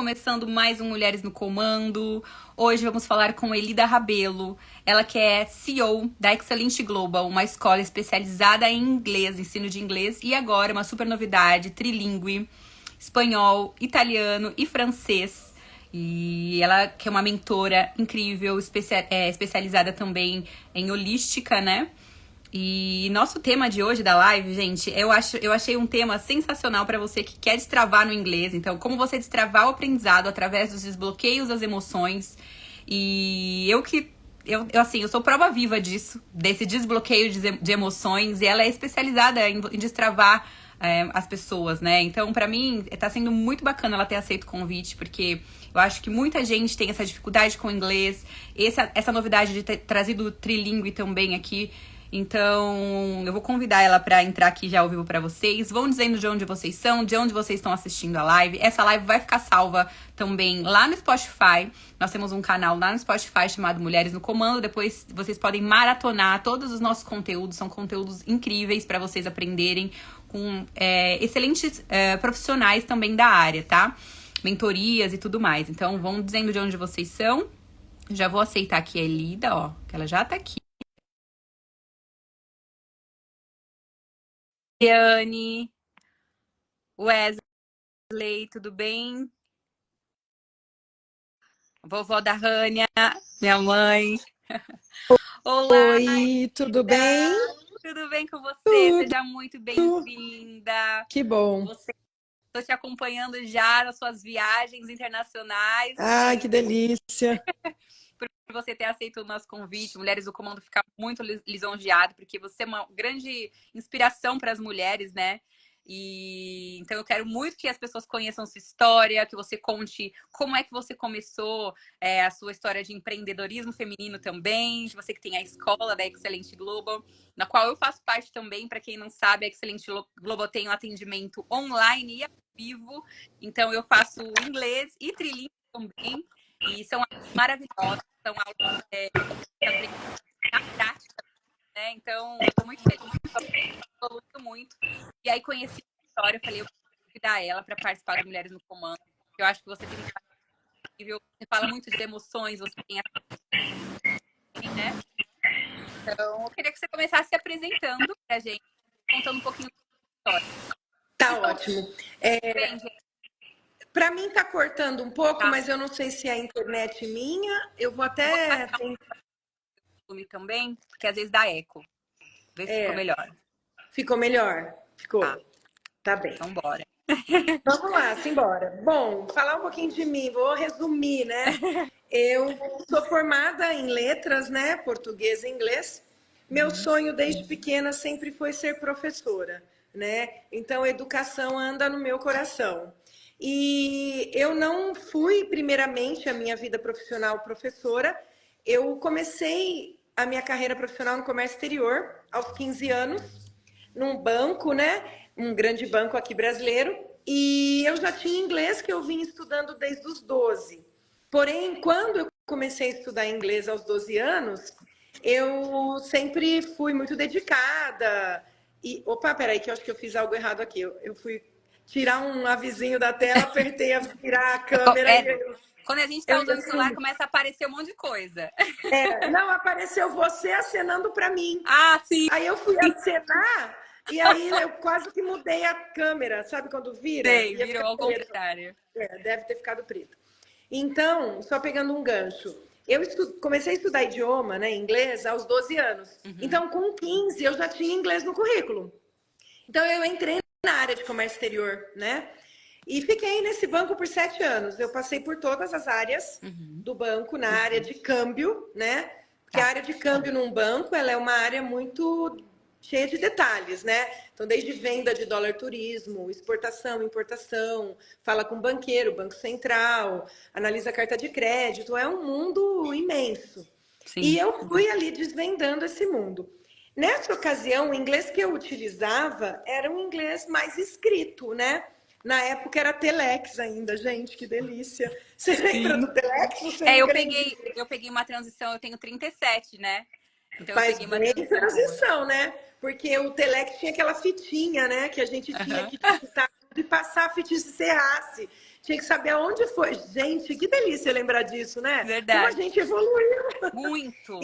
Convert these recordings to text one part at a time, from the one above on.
Começando mais um Mulheres no Comando. Hoje vamos falar com Elida Rabelo, ela que é CEO da Excelente Global, uma escola especializada em inglês, ensino de inglês, e agora uma super novidade, trilingue, espanhol, italiano e francês. E ela que é uma mentora incrível, especializada também em holística, né? E nosso tema de hoje da live, gente, eu achei um tema sensacional para você que quer destravar no inglês. Então, como você destravar o aprendizado através dos desbloqueios das emoções. E eu sou prova viva disso, desse desbloqueio de emoções. E ela é especializada em destravar as pessoas, né? Então, pra mim, tá sendo muito bacana ela ter aceito o convite, porque eu acho que muita gente tem essa dificuldade com o inglês. Essa novidade de ter trazido o trilingue também aqui. Então, eu vou convidar ela pra entrar aqui já ao vivo pra vocês. Vão dizendo de onde vocês são, de onde vocês estão assistindo a live. Essa live vai ficar salva também lá no Spotify. Nós temos um canal lá no Spotify chamado Mulheres no Comando. Depois vocês podem maratonar todos os nossos conteúdos. São conteúdos incríveis pra vocês aprenderem com excelentes profissionais também da área, tá? Mentorias e tudo mais. Então, vão dizendo de onde vocês são. Já vou aceitar aqui a Elida, ó, que ela já tá aqui. Liane, Wesley, tudo bem? Vovó da Rânia, minha mãe. Olá, Oi, tudo bem? tudo bem com você? Tudo, Seja muito bem-vinda. que bom. Estou te acompanhando já nas suas viagens internacionais Ai, e que delícia. por você ter aceito o nosso convite. Mulheres do Comando ficar muito lisonjeado, porque você é uma grande inspiração para as mulheres, né? E então eu quero muito que as pessoas conheçam sua história, que você conte como é que você começou a sua história de empreendedorismo feminino também, de você que tem a escola da Excelente Global, na qual eu faço parte também. Para quem não sabe, a Excelente Global tem um atendimento online e ao vivo, então eu faço inglês e trilingue também, e são maravilhosas, são aulas que aprendem na prática, né? Então eu estou muito feliz, estou evoluindo muito. E aí conheci a história, eu falei, eu vou convidar ela para participar do Mulheres no Comando. Eu acho que você tem um incrível, você fala muito de emoções, você tem assim, né? Então, eu queria que você começasse se apresentando pra gente, contando um pouquinho da história. Tá Vocês estão ótimo. bem, gente? Para mim tá cortando um pouco, Tá? mas eu não sei se é a internet minha. Eu vou Eu vou até baixar o volume também, porque às vezes dá eco. Vê se ficou melhor. ficou melhor. Tá, Ficou. Tá bem. então bora. Vamos lá, simbora. Bom, falar um pouquinho de mim, vou resumir, né? Eu sou formada em letras, né? Português e inglês. Meu sonho desde pequena sempre foi ser professora, né? Então, educação anda no meu coração. E eu não fui, primeiramente, a minha vida profissional professora. Eu comecei a minha carreira profissional no comércio exterior aos 15 anos, num banco, né? Um grande banco aqui brasileiro. E eu já tinha inglês que eu vim estudando desde os 12. Porém, quando eu comecei a estudar inglês aos 12 anos, eu sempre fui muito dedicada. E, opa, peraí, que eu acho que eu fiz algo errado aqui. Eu fui tirar um avizinho da tela, apertei a virar a câmera e Quando a gente tá eu usando ia o celular, sumir. começa a aparecer um monte de coisa. Não, apareceu você acenando para mim. Ah, sim, Aí eu fui acenar e aí eu quase que mudei a câmera, sabe quando vira? sei, Ia virou ficar ao preto. contrário. Deve ter ficado preto. Então, só pegando um gancho, eu comecei a estudar idioma, né, inglês, aos 12 anos. Uhum. Então, com 15, eu já tinha inglês no currículo. Então, eu entrei na área de comércio exterior, né? E fiquei nesse banco por 7 anos. Eu passei por todas as áreas Uhum. do banco, na área de câmbio, né? Porque a Tá. área de câmbio num banco, ela é uma área muito cheia de detalhes, né? Então, desde venda de dólar turismo, exportação, importação, fala com o banqueiro, Banco Central, analisa a carta de crédito, é um mundo imenso. E Sim. eu fui ali desvendando esse mundo. Nessa ocasião, o inglês que eu utilizava era um inglês mais escrito, né? Na época era Telex ainda, gente, que delícia. Você lembra Sim. do Telex? Você nunca nem viu? Eu peguei uma transição, eu tenho 37, né? Então eu Faz peguei uma bem transição boa. transição, né? Porque o Telex tinha aquela fitinha, né? Que a gente tinha Uhum. que digitar tudo e passar a fitinha se serrasse. tinha que saber aonde foi. Gente, que delícia lembrar disso, né? Como a Verdade. gente evoluiu. Muito.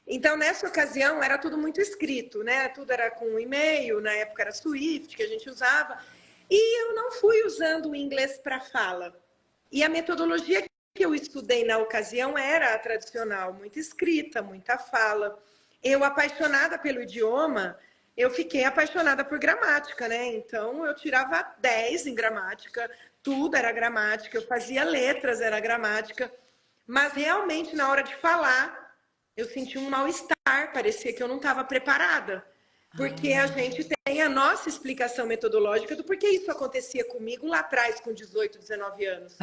Então, nessa ocasião, era tudo muito escrito, né? Tudo era com e-mail, na época era Swift que a gente usava. E eu não fui usando o inglês para fala. E a metodologia que eu estudei na ocasião era a tradicional, muita escrita, muita fala. Eu, apaixonada pelo idioma, eu fiquei apaixonada por gramática, né? Então, eu tirava 10 em gramática, tudo era gramática, eu fazia letras, era gramática. Mas, realmente, na hora de falar, eu senti um mal-estar, parecia que eu não estava preparada. Porque a gente tem a nossa explicação metodológica do porquê isso acontecia comigo lá atrás, com 18, 19 anos.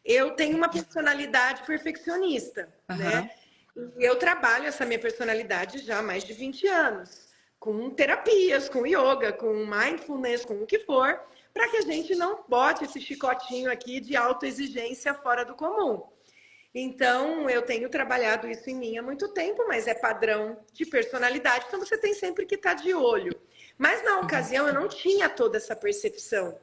Eu tenho uma personalidade perfeccionista, né? E eu trabalho essa minha personalidade já há mais de 20 anos, com terapias, com yoga, com mindfulness, com o que for, para que a gente não bote esse chicotinho aqui de autoexigência fora do comum. Então, eu tenho trabalhado isso em mim há muito tempo, mas é padrão de personalidade, então você tem sempre que estar de olho. Mas na ocasião eu não tinha toda essa percepção.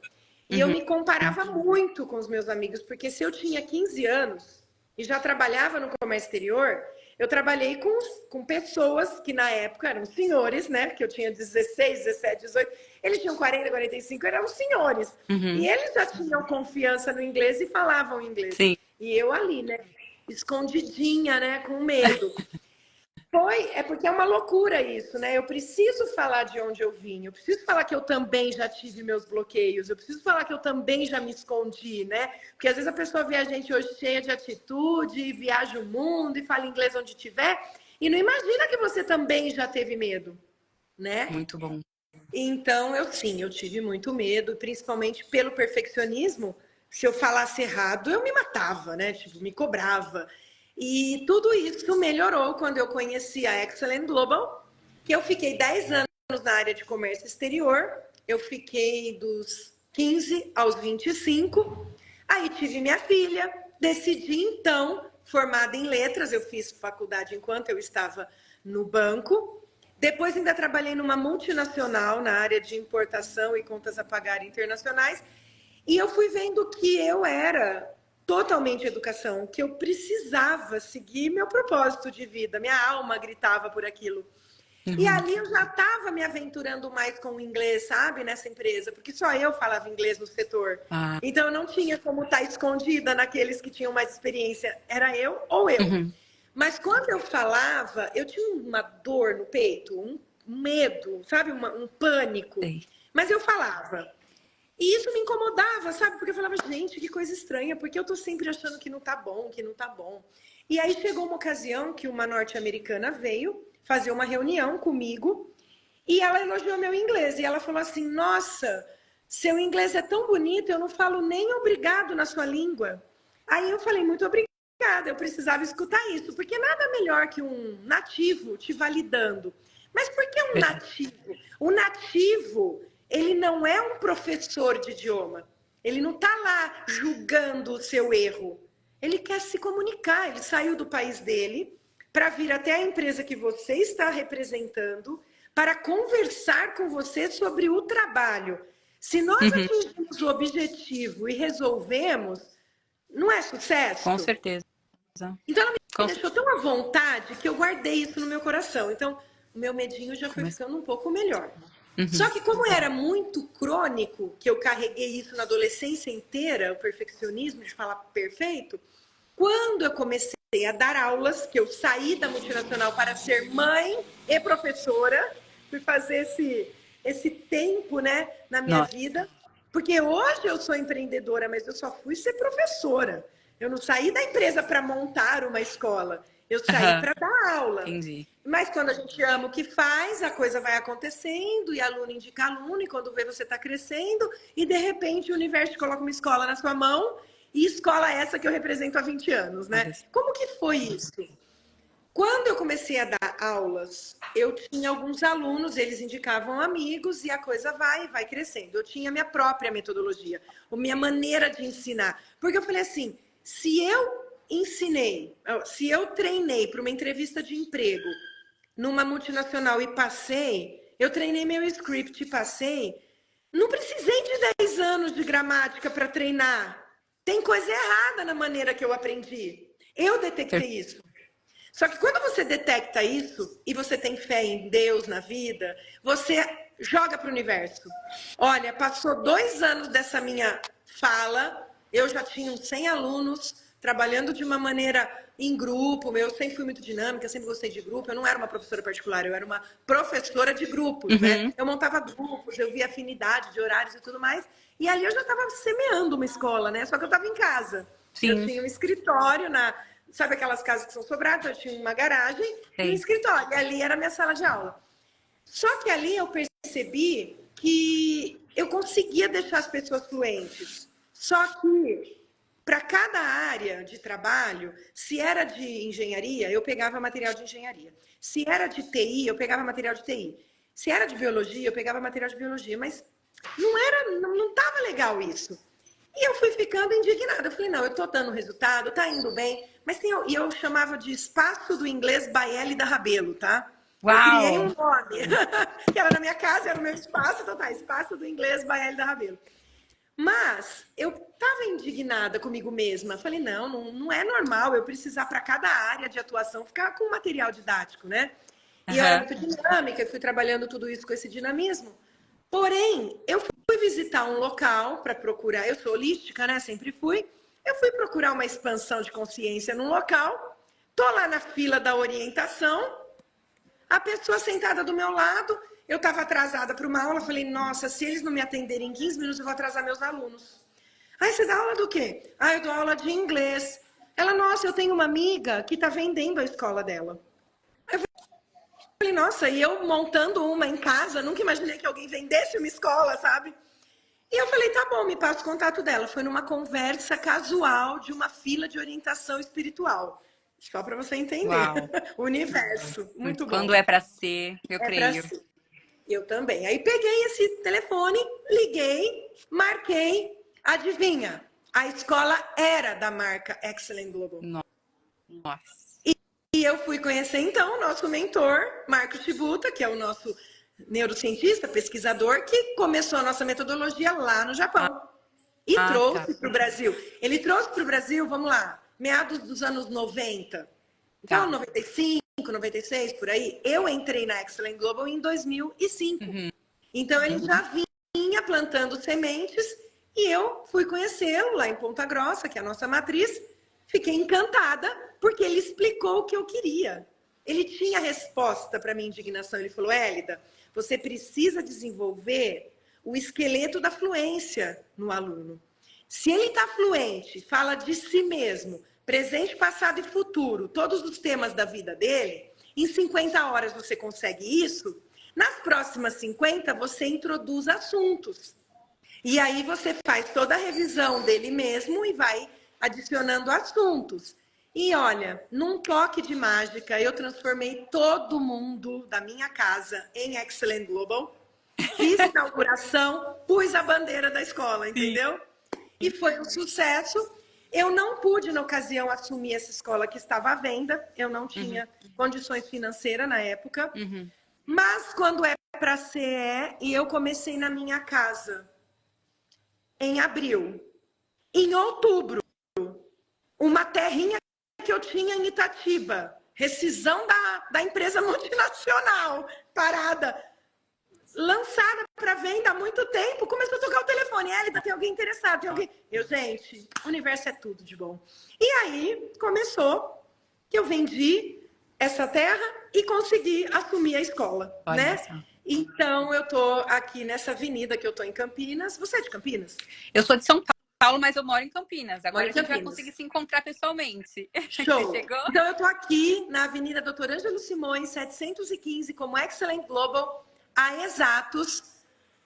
E eu me comparava muito com os meus amigos, porque se eu tinha 15 anos e já trabalhava no comércio exterior, eu trabalhei com pessoas que na época eram senhores, né? Que eu tinha 16, 17, 18. Eles tinham 40, 45, eram senhores. E eles já tinham confiança no inglês e falavam inglês. Sim. E eu ali, né? Escondidinha, né? Com medo. É porque é uma loucura isso, né? Eu preciso falar de onde eu vim, eu preciso falar que eu também já tive meus bloqueios, eu preciso falar que eu também já me escondi, né? Porque às vezes a pessoa vê a gente hoje cheia de atitude, viaja o mundo e fala inglês onde tiver, e não imagina que você também já teve medo, né? Muito bom. Então, eu tive muito medo, principalmente pelo perfeccionismo. Se eu falasse errado, eu me matava, né? Tipo, me cobrava. E tudo isso melhorou quando eu conheci a Excellent Global, que eu fiquei 10 anos na área de comércio exterior. Eu fiquei dos 15 aos 25. Aí tive minha filha, decidi então, formada em letras, eu fiz faculdade enquanto eu estava no banco. Depois ainda trabalhei numa multinacional na área de importação e contas a pagar internacionais. E eu fui vendo que eu era totalmente educação, que eu precisava seguir meu propósito de vida. Minha alma gritava por aquilo. E ali eu já estava me aventurando mais com o inglês, sabe? Nessa empresa, porque só eu falava inglês no setor. Então eu não tinha como estar escondida naqueles que tinham mais experiência. Era eu ou eu. Mas quando eu falava, eu tinha uma dor no peito, um medo, sabe? Um pânico. Mas eu falava. E isso me incomodava, sabe? Porque eu falava, gente, que coisa estranha, porque eu tô sempre achando que não tá bom, que não tá bom. E aí chegou uma ocasião que uma norte-americana veio fazer uma reunião comigo e ela elogiou meu inglês. E ela falou assim, nossa, seu inglês é tão bonito, eu não falo nem obrigado na sua língua. Aí eu falei, muito obrigada, eu precisava escutar isso, porque nada melhor que um nativo te validando. Mas por que um nativo? O nativo, ele não é um professor de idioma. Ele não está lá julgando o seu erro. Ele quer se comunicar. Ele saiu do país dele para vir até a empresa que você está representando para conversar com você sobre o trabalho. Se nós atingimos o objetivo e resolvemos, não é sucesso? Com certeza. Então ela me deixou tão à vontade que eu guardei isso no meu coração. Então o meu medinho já foi ficando um pouco melhor. Só que como era muito crônico, que eu carreguei isso na adolescência inteira, o perfeccionismo de falar perfeito, quando eu comecei a dar aulas, que eu saí da multinacional para ser mãe e professora, fui fazer esse tempo, né, na minha vida, porque hoje eu sou empreendedora, mas eu só fui ser professora. Eu não saí da empresa para montar uma escola, eu saí para dar aula. Entendi. Mas quando a gente ama o que faz, a coisa vai acontecendo, e aluno indica aluno, e quando vê você está crescendo, e de repente o universo coloca uma escola na sua mão, e escola essa que eu represento há 20 anos, né? Como que foi isso? Quando eu comecei a dar aulas, eu tinha alguns alunos, eles indicavam amigos, e a coisa vai crescendo. Eu tinha minha própria metodologia, a minha maneira de ensinar. Porque eu falei assim, se eu treinei para uma entrevista de emprego numa multinacional e passei, eu treinei meu script e passei, Não precisei de 10 anos de gramática para treinar. Tem coisa errada na maneira que eu aprendi. Eu detectei isso. Só que quando você detecta isso e você tem fé em Deus, na vida, você joga para o universo. Olha, passou 2 anos dessa minha fala, eu já tinha uns 100 alunos, trabalhando de uma maneira em grupo. Eu sempre fui muito dinâmica, sempre gostei de grupo. Eu não era uma professora particular, eu era uma professora de grupos, né? Eu montava grupos, eu via afinidade de horários e tudo mais. E ali eu já estava semeando uma escola, né? Só que eu estava em casa. Eu Sim, tinha um escritório sabe aquelas casas que são sobradas? Eu tinha uma garagem e um sei. escritório. E ali era a minha sala de aula. Só que ali eu percebi que eu conseguia deixar as pessoas fluentes. Só que para cada área de trabalho, se era de engenharia, eu pegava material de engenharia. Se era de TI, eu pegava material de TI. Se era de biologia, eu pegava material de biologia. Mas não estava legal isso. E eu fui ficando indignada. Eu falei, não, eu estou dando resultado, está indo bem. Mas e eu chamava de Espaço do Inglês Baeli da Rabelo, tá? Eu criei Uau! um nome, que era na minha casa, era o meu espaço, então tá, Espaço do Inglês Baeli da Rabelo. Mas eu estava indignada comigo mesma. Falei, não é normal eu precisar para cada área de atuação ficar com material didático, né? E eu era Aham. muito dinâmica, fui trabalhando tudo isso com esse dinamismo. Porém, eu fui visitar um local para procurar, eu sou holística, né? Sempre fui. Eu fui procurar uma expansão de consciência num local. Tô lá na fila da orientação, a pessoa sentada do meu lado, eu estava atrasada para uma aula, falei, nossa, se eles não me atenderem em 15 minutos, eu vou atrasar meus alunos. Aí você dá aula do quê? Ah, eu dou aula de inglês. Ela, nossa, eu tenho uma amiga que está vendendo a escola dela. Eu falei, nossa, e eu montando uma em casa, nunca imaginei que alguém vendesse uma escola, sabe? E eu falei, tá bom, me passa o contato dela. Foi numa conversa casual de uma fila de orientação espiritual. Só para você entender. Uau! O universo, muito Quando bom. é pra ser, eu É para creio. si. Eu também. Aí peguei esse telefone, liguei, marquei. Adivinha? A escola era da marca Excellent Global. Nossa. E eu fui conhecer então o nosso mentor, Marcos Shibuta, que é o nosso neurocientista, pesquisador, que começou a nossa metodologia lá no Japão. E Ah, tá. trouxe para o Brasil. Ele trouxe para o Brasil, vamos lá, meados dos anos 90. Então, Tá. 95, 96, por aí. Eu entrei na Excellent Global em 2005. Então, ele já vinha plantando sementes e eu fui conhecê-lo lá em Ponta Grossa, que é a nossa matriz. Fiquei encantada porque ele explicou o que eu queria. Ele tinha resposta para minha indignação. Ele falou, Hélida, você precisa desenvolver o esqueleto da fluência no aluno. Se ele está fluente, fala de si mesmo, presente, passado e futuro, todos os temas da vida dele, em 50 horas você consegue isso, nas próximas 50 você introduz assuntos. E aí você faz toda a revisão dele mesmo e vai adicionando assuntos. E olha, num toque de mágica, eu transformei todo mundo da minha casa em Excellent Global. Fiz inauguração, pus a bandeira da escola, entendeu? E foi um sucesso. Eu não pude, na ocasião, assumir essa escola que estava à venda. Eu não tinha condições financeiras na época. Mas quando é para ser, e eu comecei na minha casa em abril. Em outubro, uma terrinha que eu tinha em Itatiba, rescisão da empresa multinacional, parada, lançada para venda há muito tempo, começou a tocar o telefone. Hélida, tem alguém interessado? Tem alguém? Eu, gente, o universo é tudo de bom. E aí começou que eu vendi essa terra e consegui assumir a escola, Olha né? só. Então eu tô aqui nessa avenida que eu tô em Campinas. Você é de Campinas? Eu sou de São Paulo, mas eu moro em Campinas. Agora Moro em a gente vai Campinas. conseguir se encontrar pessoalmente. Você Show! chegou? Então eu tô aqui na Avenida Doutor Ângelo Simões, 715, como Excellent Global, há exatos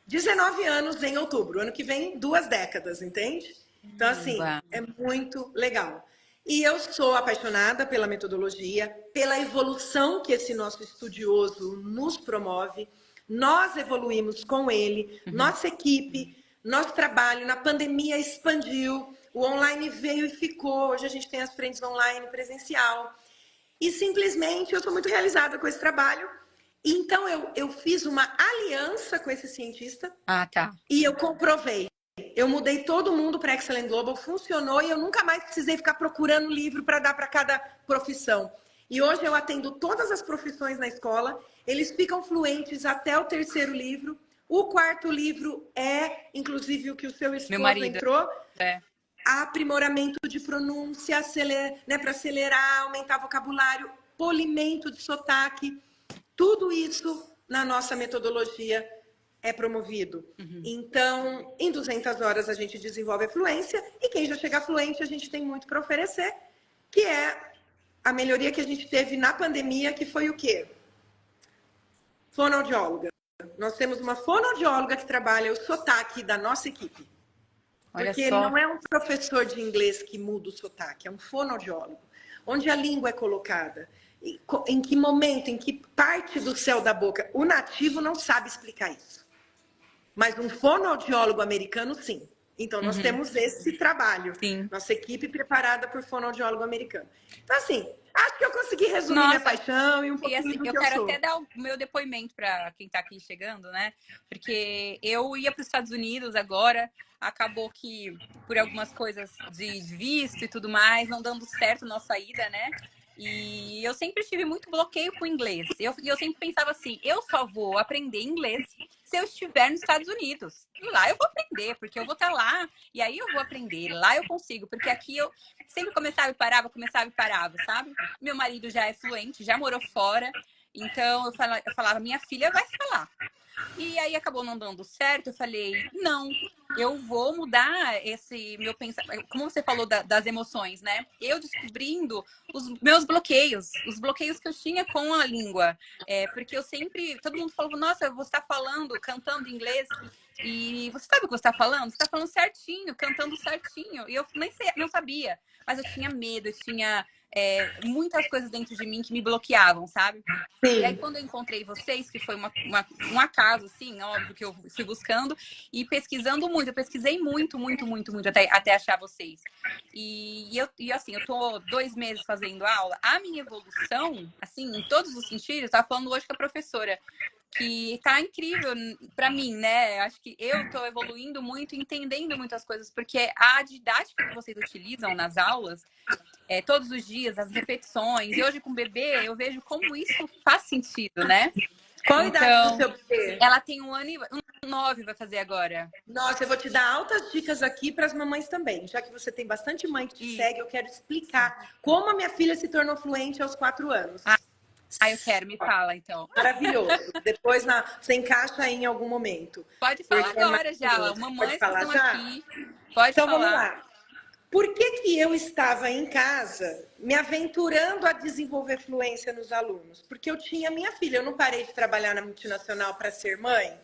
19 anos em outubro. Ano que vem, 2 décadas, entende? Então, assim, Uau. é muito legal. E eu sou apaixonada pela metodologia, pela evolução que esse nosso estudioso nos promove. Nós evoluímos com ele, nossa equipe, nosso trabalho. Na pandemia expandiu, o online veio e ficou. Hoje a gente tem as frentes online presencial. E simplesmente eu sou muito realizada com esse trabalho. Então, eu fiz uma aliança com esse cientista Ah, tá. e eu comprovei. Eu mudei todo mundo para Excellent Global, funcionou e eu nunca mais precisei ficar procurando livro para dar para cada profissão. E hoje eu atendo todas as profissões na escola, eles ficam fluentes até o terceiro livro. O quarto livro é, inclusive, o que o seu Meu esposo marido. entrou, É. aprimoramento de pronúncia, né, para acelerar, aumentar vocabulário, polimento de sotaque. Tudo isso na nossa metodologia é promovido. Então, em 200 horas a gente desenvolve a fluência e quem já chega fluente a gente tem muito para oferecer, que é a melhoria que a gente teve na pandemia, que foi o quê? Fonoaudióloga. Nós temos uma fonoaudióloga que trabalha o sotaque da nossa equipe. Olha Porque só. não é um professor de inglês que muda o sotaque, é um fonoaudiólogo. Onde a língua é colocada, em que momento, em que parte do céu da boca. O nativo não sabe explicar isso. Mas um fonoaudiólogo americano, sim. Então, nós temos esse trabalho. Sim. Nossa equipe preparada por fonoaudiólogo americano. Então, assim, acho que eu consegui resumir Nossa, minha paixão e um e pouquinho assim, do eu que eu quero sou. até dar o meu depoimento para quem tá aqui chegando, né? Porque eu ia para os Estados Unidos agora, acabou que por algumas coisas de visto e tudo mais, não dando certo nossa ida, né? E eu sempre tive muito bloqueio com o inglês. Eu sempre pensava assim, eu só vou aprender inglês se eu estiver nos Estados Unidos. Lá eu vou aprender, porque eu vou estar lá, e aí eu vou aprender, lá eu consigo, porque aqui eu sempre começava e parava, sabe? Meu marido já é fluente, já morou fora, então eu falava, minha filha vai falar. E aí acabou não dando certo, eu falei, não, eu vou mudar esse meu pensamento. Como você falou das emoções, né? Eu descobrindo os meus bloqueios, os bloqueios que eu tinha com a língua. Porque eu sempre, todo mundo falou, nossa, você está falando, cantando inglês, e você sabe o que você está falando? Você está falando certinho, cantando certinho. E eu nem sei, não sabia, mas eu tinha medo, eu tinha muitas coisas dentro de mim que me bloqueavam, sabe? E aí, Sim. quando eu encontrei vocês, que foi um acaso, assim, óbvio que eu fui buscando e pesquisando muito. Eu pesquisei muito, muito, muito, muito até achar vocês. E assim, eu tô 2 meses fazendo aula. A minha evolução, assim, em todos os sentidos, tava falando hoje com a professora, que tá incrível para mim, né? Acho que eu tô evoluindo muito, entendendo muitas coisas, porque a didática que vocês utilizam nas aulas todos os dias, as repetições. E hoje com o bebê, eu vejo como isso faz sentido, né? Qual a idade do Então, seu bebê? ela tem 1 ano e 9 vai fazer agora. Nossa, eu vou te dar altas dicas aqui para as mamães também. Já que você tem bastante mãe que te Isso. segue, eu quero explicar como a minha filha se tornou fluente aos 4 anos. Ah, eu quero, me fala então. Maravilhoso. Depois você encaixa aí em algum momento. Pode falar Porque é agora já. maravilhoso. Pode Mamães que falar estão já? aqui, pode Então vamos falar. lá. Por que eu estava em casa me aventurando a desenvolver fluência nos alunos? Porque eu tinha minha filha, eu não parei de trabalhar na multinacional para ser mãe.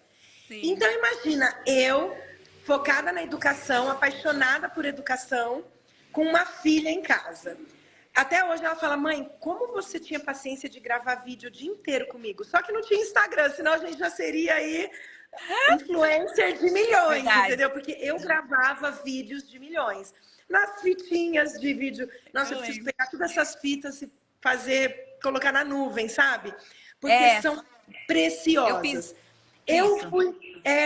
Sim. Então imagina, eu focada na educação, apaixonada por educação, com uma filha em casa. Até hoje ela fala, mãe, como você tinha paciência de gravar vídeo o dia inteiro comigo? Só que não tinha Instagram, senão a gente já seria aí influencer de milhões, Verdade. entendeu? Porque eu gravava vídeos de milhões. Nas fitinhas de vídeo. Nossa, eu preciso pegar todas essas fitas e colocar na nuvem, sabe? Porque são preciosas. Eu fui,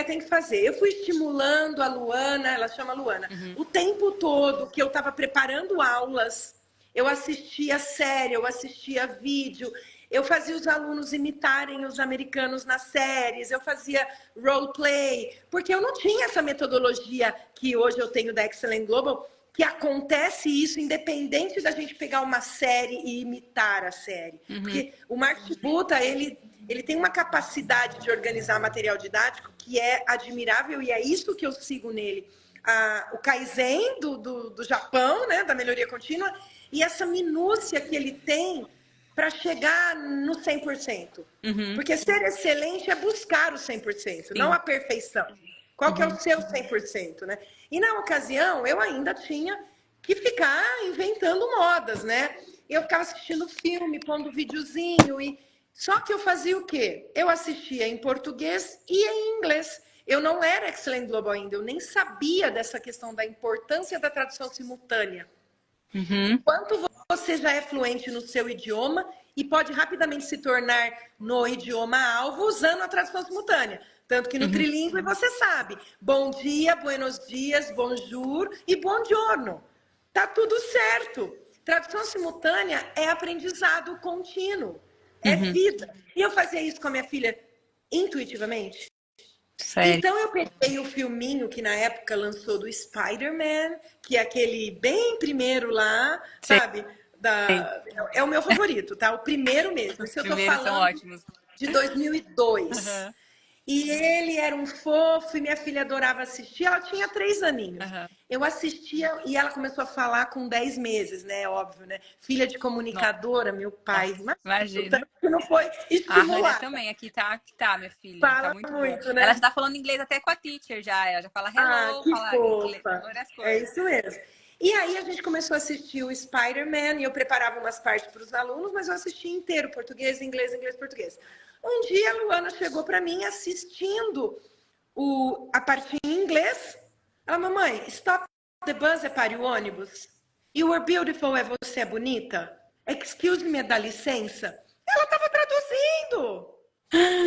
tem que fazer. Eu fui estimulando a Luana, ela chama Luana, o tempo todo que eu estava preparando aulas. Eu assistia série, eu assistia vídeo, eu fazia os alunos imitarem os americanos nas séries, eu fazia roleplay, porque eu não tinha essa metodologia que hoje eu tenho da Excellent Global, que acontece isso independente da gente pegar uma série e imitar a série. Porque o Mark Buta, ele tem uma capacidade de organizar material didático que é admirável e é isso que eu sigo nele. O Kaizen do Japão, né, da melhoria contínua, e essa minúcia que ele tem para chegar no 100%. Porque ser excelente é buscar o 100%, não a perfeição. Qual que é o seu 100%, né? E na ocasião, eu ainda tinha que ficar inventando modas, né? Eu ficava assistindo filme, pondo videozinho, só que eu fazia o quê? Eu assistia em português e em inglês. Eu não era Excellent Global ainda, eu nem sabia dessa questão da importância da tradução simultânea. Enquanto você já é fluente no seu idioma, e pode rapidamente se tornar no idioma-alvo usando a tradução simultânea. Tanto que no trilingüe você sabe, bom dia, buenos dias, bonjour e buongiorno. Tá tudo certo. Tradução simultânea é aprendizado contínuo, é vida. E eu fazia isso com a minha filha intuitivamente. Sério. Então eu peguei o filminho que na época lançou do Spider-Man, que é aquele bem primeiro lá, Sei. sabe? É o meu favorito, tá? O primeiro mesmo. Os Isso eu tô primeiros são falando ótimos. de 2002. E ele era um fofo e minha filha adorava assistir. Ela tinha 3 aninhos. Eu assistia e ela começou a falar com 10 meses, né? Óbvio, né? Filha de comunicadora, meu pai. Imagina. Tanto que não foi A Hannah estimulada. também, aqui tá, minha filha. Tá Fala muito boa. muito, Ela né? já tá falando inglês até com a teacher já. Ela já fala Ah, hello, que fala inglês, fofa. várias É coisas. isso mesmo. E aí a gente começou a assistir o Spider-Man e eu preparava umas partes para os alunos, mas eu assistia inteiro, português, inglês, inglês, português. Um dia a Luana chegou para mim assistindo a parte em inglês. Ela, mamãe, stop the bus é para o ônibus. You are beautiful, é você é bonita. Excuse me, dá licença. Ela estava traduzindo,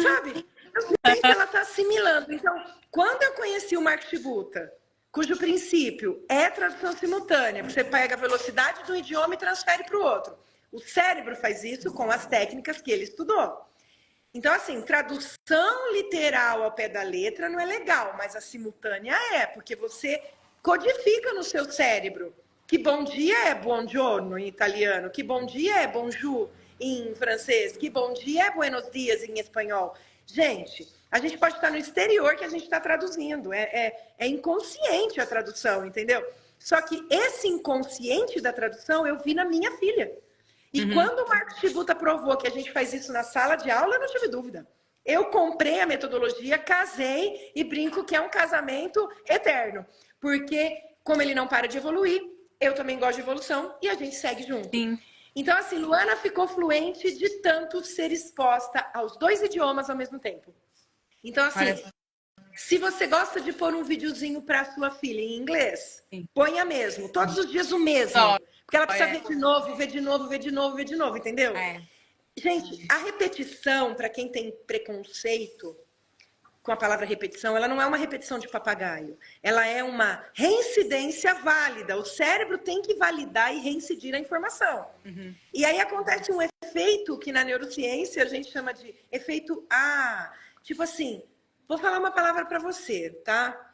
sabe? Eu sei que ela está assimilando. Então, quando eu conheci o Mark Shibuta, cujo princípio é tradução simultânea, você pega a velocidade de um idioma e transfere para o outro. O cérebro faz isso com as técnicas que ele estudou. Então, assim, tradução literal ao pé da letra não é legal, mas a simultânea é, porque você codifica no seu cérebro que bom dia é buongiorno em italiano, que bom dia é bonjour em francês, que bom dia é buenos dias em espanhol. Gente, a gente pode estar no exterior que a gente está traduzindo, é inconsciente a tradução, entendeu? Só que esse inconsciente da tradução eu vi na minha filha. E quando o Marcos Shibuta provou que a gente faz isso na sala de aula, eu não tive dúvida. Eu comprei a metodologia, casei e brinco que é um casamento eterno. Porque, como ele não para de evoluir, eu também gosto de evolução e a gente segue junto. Sim. Então, assim, Luana ficou fluente de tanto ser exposta aos 2 idiomas ao mesmo tempo. Então, assim, se você gosta de pôr um videozinho para sua filha em inglês, ponha mesmo, todos os dias o mesmo. Porque ela precisa ver de novo, ver de novo, ver de novo, ver de novo, entendeu? Gente, a repetição, para quem tem preconceito com a palavra repetição, ela não é uma repetição de papagaio. Ela é uma reincidência válida. O cérebro tem que validar e reincidir a informação. E aí acontece um efeito que na neurociência a gente chama de efeito A. Tipo assim, vou falar uma palavra para você, tá?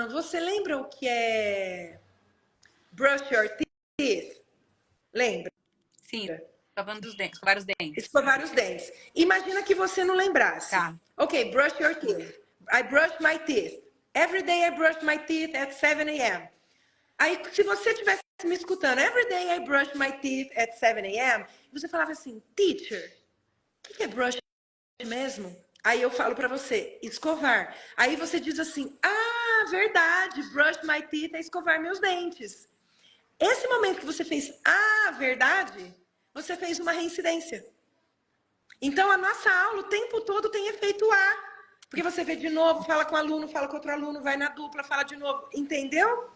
Você lembra o que é brush your teeth? Lembra? Sim, escovando os dentes, escovar os dentes. Escovar os dentes. Imagina que você não lembrasse. Tá. Ok, brush your teeth. I brush my teeth. Every day I brush my teeth at 7 a.m. Aí, se você estivesse me escutando, every day I brush my teeth at 7 a.m., você falava assim, teacher, o que é brush mesmo? Aí eu falo para você, escovar. Aí você diz assim, ah, verdade, brush my teeth é escovar meus dentes. Esse momento que você fez, ah, verdade, você fez uma reincidência. Então, a nossa aula o tempo todo tem efeito A. Porque você vê de novo, fala com o aluno, fala com outro aluno, vai na dupla, fala de novo. Entendeu?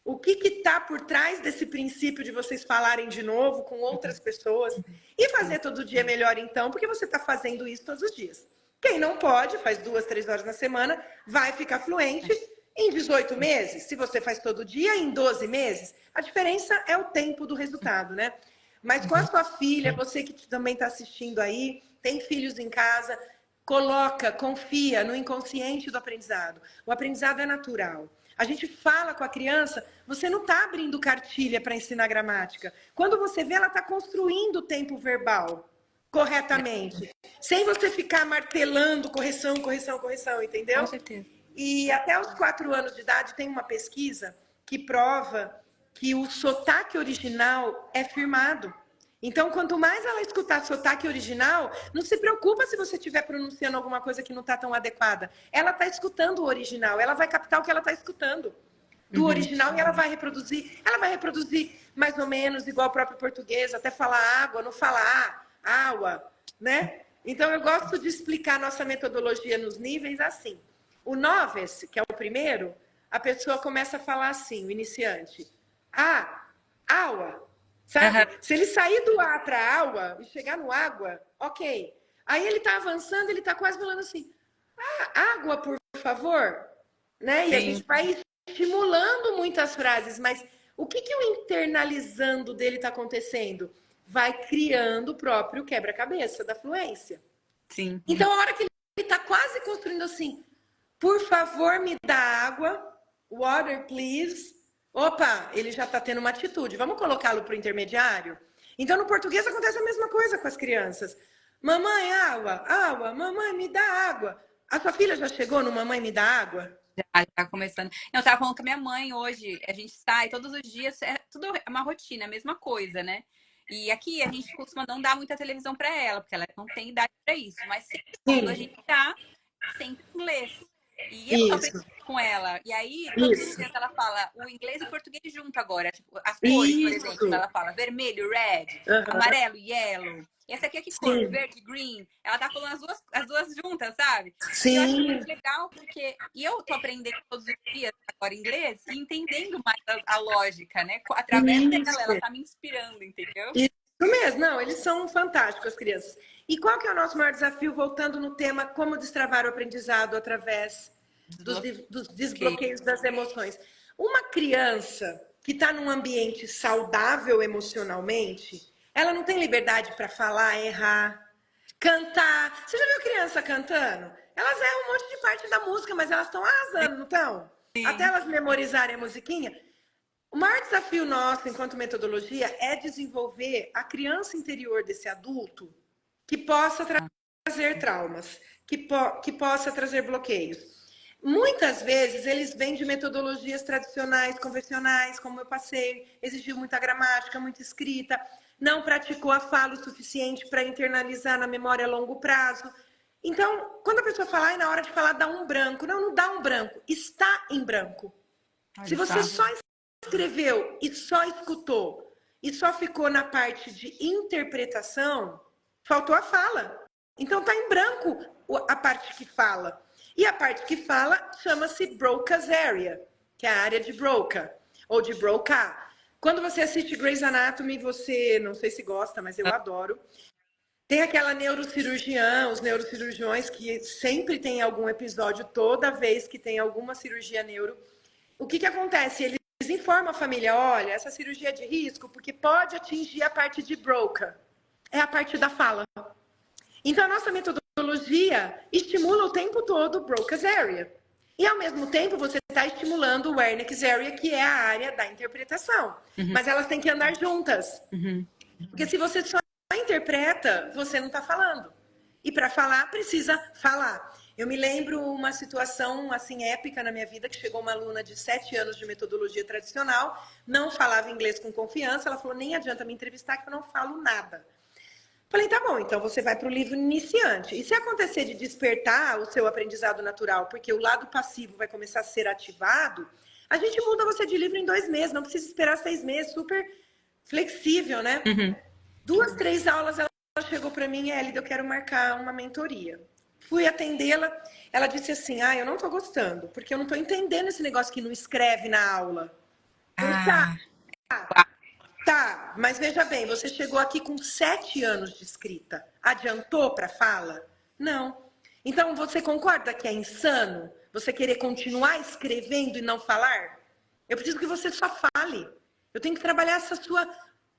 O que está por trás desse princípio de vocês falarem de novo com outras pessoas? E fazer todo dia melhor, então, porque você está fazendo isso todos os dias. Quem não pode, faz 2, 3 horas na semana, vai ficar fluente em 18 meses. Se você faz todo dia, em 12 meses. A diferença é o tempo do resultado, né? Mas com a sua filha, você que também está assistindo aí, tem filhos em casa, coloca, confia no inconsciente do aprendizado. O aprendizado é natural. A gente fala com a criança, você não está abrindo cartilha para ensinar gramática. Quando você vê, ela está construindo o tempo verbal corretamente. Sem você ficar martelando correção, correção, correção, entendeu? Com certeza. E até os 4 anos de idade tem uma pesquisa que prova que o sotaque original é firmado. Então, quanto mais ela escutar sotaque original, não se preocupa se você estiver pronunciando alguma coisa que não está tão adequada. Ela está escutando o original, ela vai captar o que ela está escutando do original e ela vai reproduzir mais ou menos igual o próprio português, até falar água, não falar água, né? Então, eu gosto de explicar nossa metodologia nos níveis assim. O novice, que é o primeiro, a pessoa começa a falar assim, o iniciante. Aua, sabe? Aham. Se ele sair do ar para a água e chegar no água, ok. Aí ele tá avançando, ele tá quase falando assim, água, por favor, né? E a Sim, gente vai estimulando muitas frases, mas o que que o internalizando dele está acontecendo? Vai criando o próprio quebra-cabeça da fluência. sim. Então, a hora que ele está quase construindo assim, por favor, me dá água, water, please. Opa, ele já está tendo uma atitude. Vamos colocá-lo para o intermediário? Então, no português acontece a mesma coisa com as crianças. Mamãe, água, água, mamãe, me dá água. A sua filha já chegou no mamãe, me dá água? Já tá começando. Eu tava falando com a minha mãe hoje, a gente sai todos os dias, é tudo uma rotina, a mesma coisa, né? E aqui a gente costuma não dar muita televisão pra ela, porque ela não tem idade pra isso, mas sempre quando a Sim, gente tá, sempre em inglês. E eu tô aprendendo isso, com ela. E aí, todos os isso, dias ela fala o inglês e o português junto agora. Tipo, as cores, por exemplo. isso. Ela fala vermelho, red, Aham, amarelo, yellow. E essa aqui é que cor? sim, Verde, green. Ela tá falando as duas juntas, sabe? E eu acho sim, muito legal porque e eu tô aprendendo todos os dias agora inglês e entendendo mais a lógica, né? Através dela, ela isso. tá me inspirando, entendeu? Isso mesmo, não, eles são fantásticos, as crianças. E qual que é o nosso maior desafio, voltando no tema como destravar o aprendizado através dos Desbloqueio. desbloqueios das emoções? Uma criança que está num ambiente saudável emocionalmente, ela não tem liberdade para falar, errar, cantar. Você já viu criança cantando? Elas erram um monte de parte da música, mas elas estão arrasando, não estão? Até Sim. elas memorizarem a musiquinha. O maior desafio nosso, enquanto metodologia, é desenvolver a criança interior desse adulto que possa trazer traumas, que possa trazer bloqueios. Muitas vezes eles vêm de metodologias tradicionais, convencionais, como eu passei, exigiu muita gramática, muita escrita, não praticou a fala o suficiente para internalizar na memória a longo prazo. Então, quando a pessoa falar, na hora de falar, dá um branco. Não, não dá um branco, está em branco. Se Olha você só. só escreveu e só escutou e só ficou na parte de interpretação, faltou a fala. Então tá em branco a parte que fala. E a parte que fala chama-se Broca's Area, que é a área de Broca, ou de Broca. Quando você assiste Grey's Anatomy, você, não sei se gosta, mas eu adoro. Tem aquela neurocirurgiã, os neurocirurgiões que sempre tem algum episódio, toda vez que tem alguma cirurgia neuro. O que acontece? Eles informam a família, olha, essa cirurgia é de risco porque pode atingir a parte de Broca. É a parte da fala. Então, a nossa metodologia estimula o tempo todo o Broca's Area. E, ao mesmo tempo, você está estimulando o Wernicke's Area, que é a área da interpretação. Uhum. Mas elas têm que andar juntas. Uhum. Porque se você só interpreta, você não está falando. E para falar, precisa falar. Eu me lembro uma situação assim épica na minha vida, que chegou uma aluna de 7 anos de metodologia tradicional, não falava inglês com confiança, ela falou, nem adianta me entrevistar que eu não falo nada. Falei, tá bom, então você vai para o livro iniciante. E se acontecer de despertar o seu aprendizado natural, porque o lado passivo vai começar a ser ativado, a gente muda você de livro em 2 meses, não precisa esperar 6 meses, super flexível, né? Uhum. 2, 3 aulas ela chegou para mim, Elida, eu quero marcar uma mentoria. Fui atendê-la, ela disse assim, eu não tô gostando, porque eu não tô entendendo esse negócio que não escreve na aula. Falei, Ah, tá, mas veja bem, você chegou aqui com 7 anos de escrita. Adiantou para fala? Não. Então, você concorda que é insano você querer continuar escrevendo e não falar? Eu preciso que você só fale. Eu tenho que trabalhar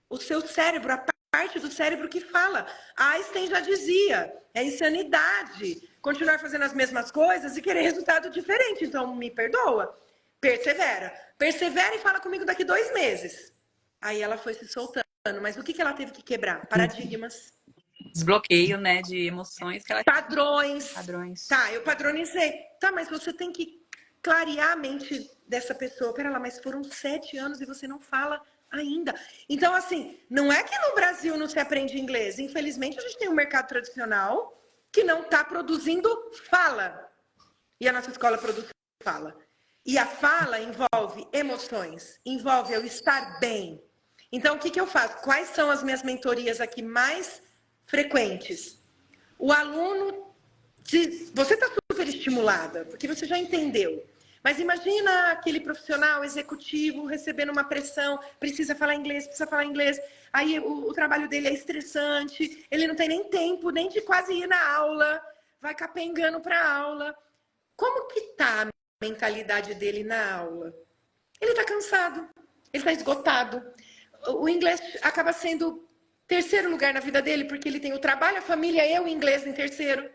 o seu cérebro, a parte do cérebro que fala. Einstein já dizia, é insanidade continuar fazendo as mesmas coisas e querer resultado diferente. Então, me perdoa. Persevera. Persevera e fala comigo daqui 2 meses. Aí ela foi se soltando. Mas o que ela teve que quebrar? Paradigmas. desbloqueio, né, de emoções que ela Padrões. padrões. Tá, eu padronizei. Tá, mas você tem que clarear a mente dessa pessoa. Pera lá, mas foram 7 anos e você não fala ainda. Então, assim, não é que no Brasil não se aprende inglês. Infelizmente, a gente tem um mercado tradicional que não está produzindo fala. E a nossa escola produz fala. E a fala envolve emoções, envolve eu estar bem. Então, o que eu faço? Quais são as minhas mentorias aqui mais frequentes? O aluno, você está super estimulada, porque você já entendeu. Mas imagina aquele profissional executivo recebendo uma pressão, precisa falar inglês, precisa falar inglês. Aí o trabalho dele é estressante, ele não tem nem tempo, nem de quase ir na aula, vai capengando para a aula. Como que tá a mentalidade dele na aula? Ele está cansado, ele está esgotado. O inglês acaba sendo terceiro lugar na vida dele, porque ele tem o trabalho, a família e o inglês em terceiro.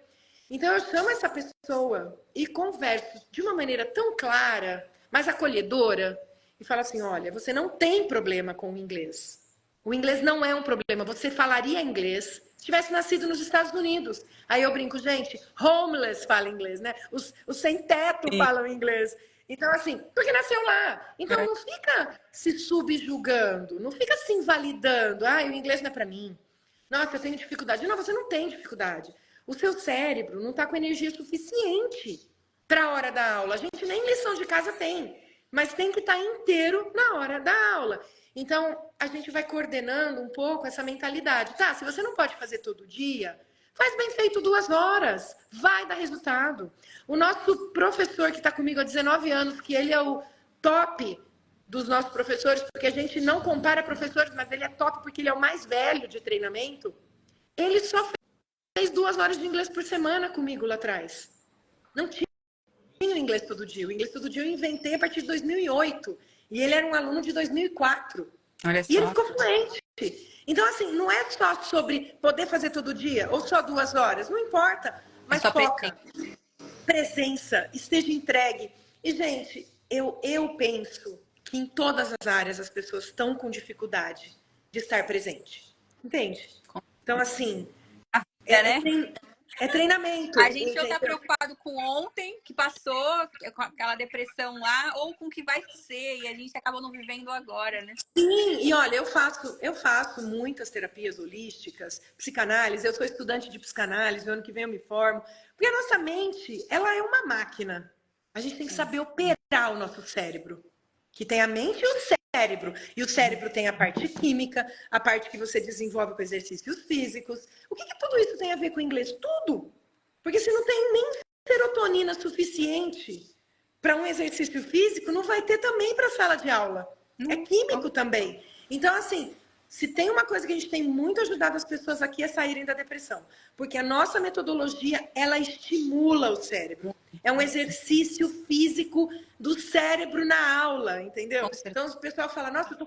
Então eu chamo essa pessoa e converso de uma maneira tão clara, mas acolhedora, e falo assim, olha, você não tem problema com o inglês. O inglês não é um problema. Você falaria inglês se tivesse nascido nos Estados Unidos. Aí eu brinco, gente, homeless fala inglês, né? Os sem-teto falam inglês. Então, assim, porque nasceu lá. Então, não fica se subjugando, não fica se invalidando. Ah, o inglês não é para mim. Nossa, eu tenho dificuldade. Não, você não tem dificuldade. O seu cérebro não está com energia suficiente para a hora da aula. A gente nem lição de casa tem, mas tem que estar inteiro na hora da aula. Então, a gente vai coordenando um pouco essa mentalidade. Tá, se você não pode fazer todo dia, faz bem feito 2 horas, vai dar resultado. O nosso professor que está comigo há 19 anos, que ele é o top dos nossos professores, porque a gente não compara professores, mas ele é top porque ele é o mais velho de treinamento, ele só fez 2 horas de inglês por semana comigo lá atrás. Não tinha o inglês todo dia. O inglês todo dia eu inventei a partir de 2008. E ele era um aluno de 2004. Olha só. E ele ficou fluente. Então, assim, não é só sobre poder fazer todo dia ou só 2 horas. Não importa. Mas foca. Presença. Esteja entregue. E, gente, eu penso que em todas as áreas as pessoas estão com dificuldade de estar presente. Entende? Então, assim... É treinamento. A gente ou tá preocupado com ontem, que passou, com aquela depressão lá, ou com o que vai ser, e a gente acaba não vivendo agora, né? Sim, e olha, eu faço muitas terapias holísticas, psicanálise, eu sou estudante de psicanálise, o ano que vem eu me formo, porque a nossa mente, ela é uma máquina. A gente tem que saber operar o nosso cérebro, que tem a mente e o cérebro. E o cérebro tem a parte química, a parte que você desenvolve com exercícios físicos. O que tudo isso tem a ver com o inglês? Tudo! Porque se não tem nem serotonina suficiente para um exercício físico, não vai ter também para a sala de aula. É químico também. Então, assim, se tem uma coisa que a gente tem muito ajudado as pessoas aqui é saírem da depressão. Porque a nossa metodologia, ela estimula o cérebro. É um exercício físico do cérebro na aula, entendeu? Então, o pessoal fala, nossa, eu tô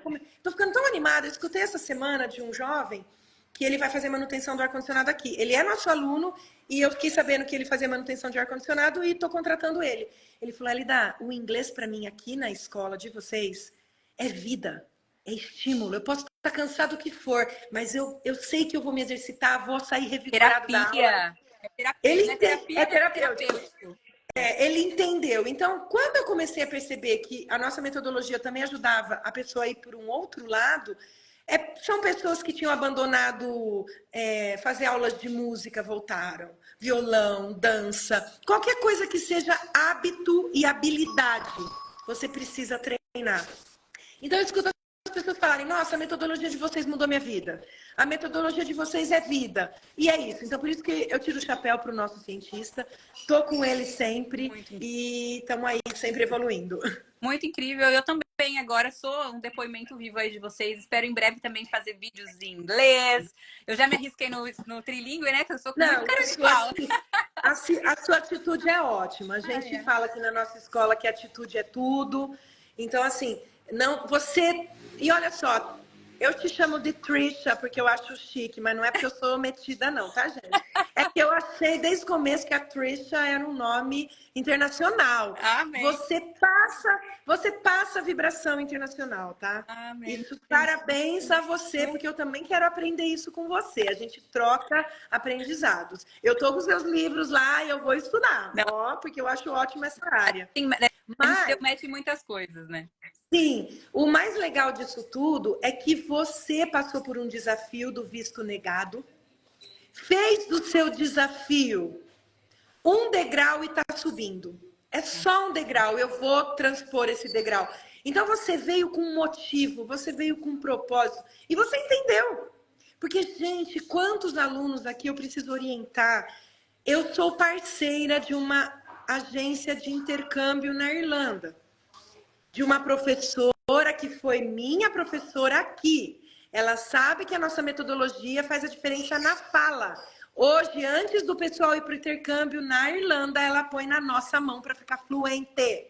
ficando tão animada. Eu escutei essa semana de um jovem que ele vai fazer manutenção do ar-condicionado aqui. Ele é nosso aluno e eu fiquei sabendo que ele fazia manutenção de ar-condicionado e tô contratando ele. Ele falou, Elida, o inglês para mim aqui na escola de vocês é vida, é estímulo. Eu posso estar cansado o que for, mas eu sei que eu vou me exercitar, vou sair revigorado da aula. É terapêutico. Ele entendeu. Então, quando eu comecei a perceber que a nossa metodologia também ajudava a pessoa a ir por um outro lado, são pessoas que tinham abandonado fazer aulas de música, voltaram. Violão, dança, qualquer coisa que seja hábito e habilidade, você precisa treinar. Então, eu escuto as pessoas falarem, nossa, a metodologia de vocês mudou minha vida. A metodologia de vocês é vida. E é isso. Então, por isso que eu tiro o chapéu para o nosso cientista. Estou com ele sempre e estamos aí sempre evoluindo. Muito incrível. Eu também agora sou um depoimento vivo aí de vocês. Espero em breve também fazer vídeos em inglês. Eu já me arrisquei no trilingue, né? Que eu sou com muito cara de fala. A sua atitude é ótima. A gente fala aqui na nossa escola que atitude é tudo. Então, assim... Não, você... E olha só, eu te chamo de Trisha porque eu acho chique, mas não é porque eu sou metida não, tá, gente? É que eu achei desde o começo que a Trisha era um nome internacional. Amém. Você passa vibração internacional, tá? Amém. Isso, parabéns a você, porque eu também quero aprender isso com você. A gente troca aprendizados. Eu tô com os meus livros lá e eu vou estudar, ó, porque eu acho ótima essa área. Sim, mas eu meto em muitas coisas, né? Sim, o mais legal disso tudo é que você passou por um desafio do visto negado, fez do seu desafio um degrau e está subindo. É só um degrau, eu vou transpor esse degrau. Então você veio com um motivo, você veio com um propósito e você entendeu. Porque, gente, quantos alunos aqui eu preciso orientar? Eu sou parceira de uma agência de intercâmbio na Irlanda, de uma professora que foi minha professora aqui. Ela sabe que a nossa metodologia faz a diferença na fala. Hoje, antes do pessoal ir para o intercâmbio na Irlanda, ela põe na nossa mão para ficar fluente.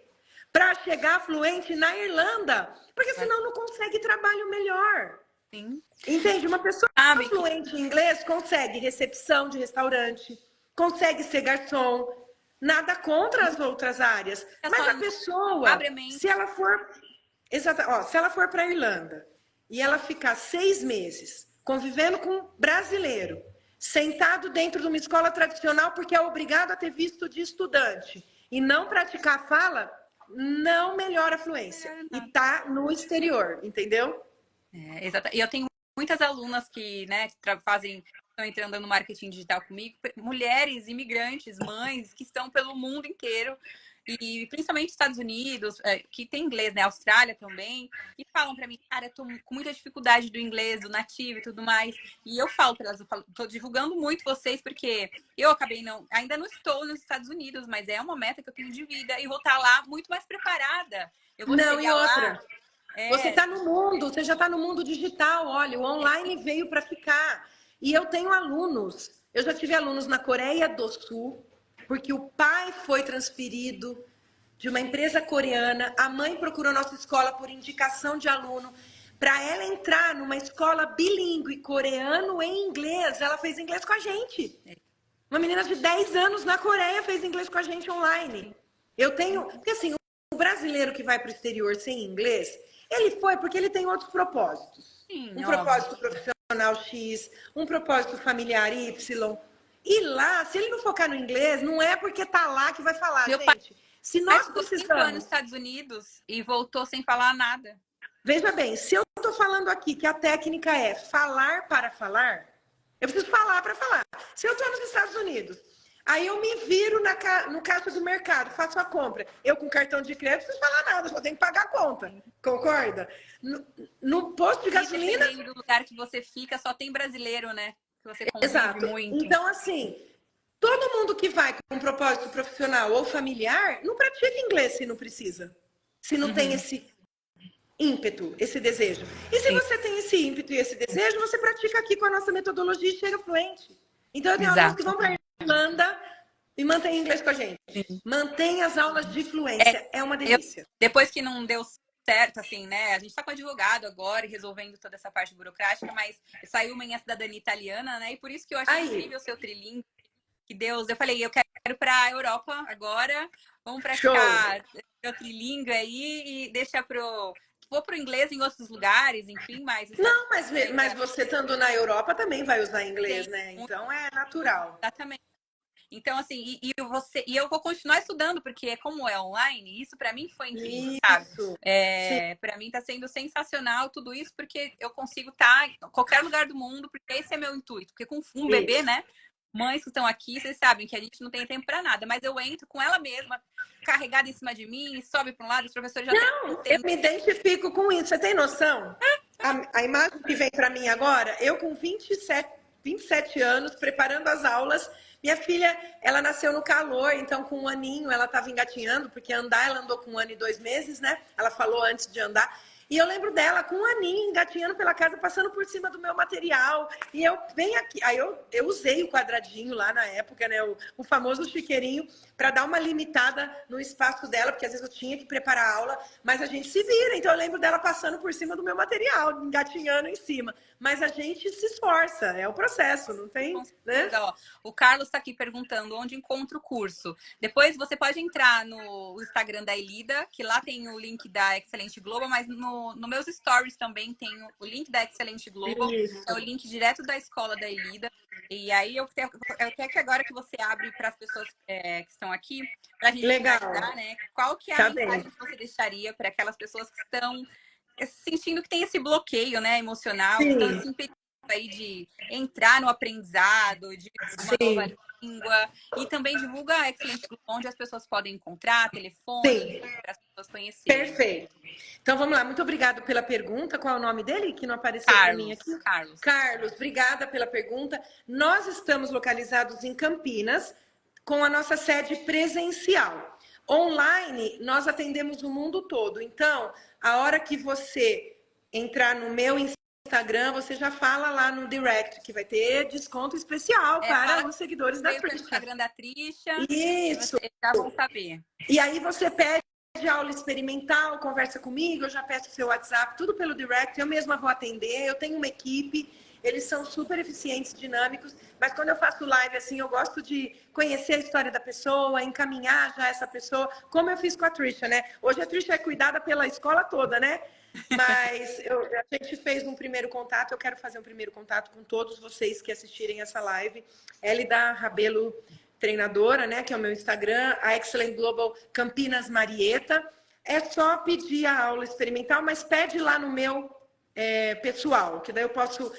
Para chegar fluente na Irlanda, porque senão não consegue trabalho melhor. Sim. Entende? Uma pessoa fluente em inglês consegue recepção de restaurante, consegue ser garçom, nada contra as outras áreas. Mas a pessoa, se ela for, se ela for para a Irlanda e ela ficar 6 meses convivendo com um brasileiro, sentado dentro de uma escola tradicional porque é obrigado a ter visto de estudante e não praticar a fala, não melhora a fluência. E tá no exterior, entendeu? Exato. E eu tenho muitas alunas que, né, estão entrando no marketing digital comigo, mulheres imigrantes, mães que estão pelo mundo inteiro e principalmente Estados Unidos, que tem inglês, né, Austrália também, e falam para mim, cara, eu tô com muita dificuldade do inglês, do nativo e tudo mais. E eu falo para elas, tô divulgando muito vocês porque eu ainda não estou nos Estados Unidos, mas é uma meta que eu tenho de vida e vou estar lá muito mais preparada. Eu vou chegar lá. Você está no mundo, você já está no mundo digital. Olha, o online veio para ficar. E eu tenho alunos. Eu já tive alunos na Coreia do Sul, porque o pai foi transferido de uma empresa coreana. A mãe procurou nossa escola por indicação de aluno. Para ela entrar numa escola bilíngue, coreano e inglês, ela fez inglês com a gente. Uma menina de 10 anos na Coreia fez inglês com a gente online. Eu tenho... Porque assim, o brasileiro que vai para o exterior sem inglês... Ele foi porque ele tem outros propósitos. Sim, um propósito profissional X, um propósito familiar Y. E lá, se ele não focar no inglês, não é porque tá lá que vai falar, gente. Se nós precisamos... nos Estados Unidos e voltou sem falar nada. Veja bem, se eu tô falando aqui que a técnica é falar para falar, eu preciso falar para falar. Se eu tô nos Estados Unidos, aí eu me viro no caixa do mercado, faço a compra. Eu com cartão de crédito não preciso falar nada, só tenho que pagar a conta. Concorda? No posto de gasolina... Dependendo do lugar que você fica, só tem brasileiro, né? Que você Exato. muito. Então, assim, todo mundo que vai com um propósito profissional ou familiar, não pratica inglês se não precisa. Se não tem esse ímpeto, esse desejo. E se você tem esse ímpeto e esse desejo, você pratica aqui com a nossa metodologia e chega fluente. Então, eu tenho alunos que vão para a Irlanda e mantém inglês com a gente. Mantém as aulas de fluência. É uma delícia. Depois que não deu certo, assim, né? A gente tá com advogado agora e resolvendo toda essa parte burocrática, mas saiu minha cidadania italiana, né? E por isso que eu achei incrível o seu trilingue. Que Deus, eu falei, eu quero ir pra Europa agora, vamos praticar o trilingue aí e deixa vou pro inglês em outros lugares, enfim, mas... Não, mas você estando na Europa também vai usar inglês, né? Então é natural. Exatamente. Então, assim, e eu vou continuar estudando, porque como é online, isso para mim foi incrível, sabe? Para mim tá sendo sensacional tudo isso, porque eu consigo estar em qualquer lugar do mundo, porque esse é meu intuito. Porque com um bebê, né? Mães que estão aqui, vocês sabem que a gente não tem tempo para nada, mas eu entro com ela mesma, carregada em cima de mim, sobe para um lado, os professores já eu me identifico com isso. Você tem noção? A imagem que vem para mim agora, eu com 27 anos, preparando as aulas. Minha filha, ela nasceu no calor, então com 1 aninho ela estava engatinhando, porque andar ela andou com 1 ano e 2 meses, né? Ela falou antes de andar. E eu lembro dela com 1 aninho, engatinhando pela casa, passando por cima do meu material. E eu venho aqui. Aí eu usei o quadradinho lá na época, né? O famoso chiqueirinho, para dar uma limitada no espaço dela, porque às vezes eu tinha que preparar a aula, mas a gente se vira. Então eu lembro dela passando por cima do meu material, engatinhando em cima. Mas a gente se esforça, é o processo, não tem? Né? Ó, o Carlos está aqui perguntando onde encontra o curso. Depois você pode entrar no Instagram da Elida, que lá tem o link da Excelente Global, mas no meus stories também tem o link da Excelente Global, é o link direto da escola da Elida. E aí eu quero que agora que você abre para as pessoas que estão aqui, para a gente finalizar, né? Qual que é a mensagem que você deixaria para aquelas pessoas que estão sentindo que tem esse bloqueio, né, emocional, que estão se impedindo aí de entrar no aprendizado, de uma nova língua, e também divulga a Excelente Global, onde as pessoas podem encontrar, telefone, para as pessoas conhecerem. Perfeito. Então vamos lá, muito obrigada pela pergunta. Qual é o nome dele que não apareceu para mim aqui? Carlos. Carlos, obrigada pela pergunta. Nós estamos localizados em Campinas, com a nossa sede presencial. Online, nós atendemos o mundo todo. Então, a hora que você entrar no meu Instagram, você já fala lá no direct que vai ter desconto especial para os seguidores da Trisha. Instagram da Trisha. Isso. Vocês já vão saber. E aí você pede aula experimental, conversa comigo, eu já peço o seu WhatsApp, tudo pelo direct, eu mesma vou atender, eu tenho uma equipe, eles são super eficientes, dinâmicos, mas quando eu faço live assim, eu gosto de conhecer a história da pessoa, encaminhar já essa pessoa, como eu fiz com a Trisha, né? Hoje a Trisha é cuidada pela escola toda, né? Mas a gente fez um primeiro contato, eu quero fazer um primeiro contato com todos vocês que assistirem essa live. Elida Rabelo, treinadora, né, que é o meu Instagram, a Excellent Global Campinas Marieta. É só pedir a aula experimental, mas pede lá no meu pessoal, que daí eu posso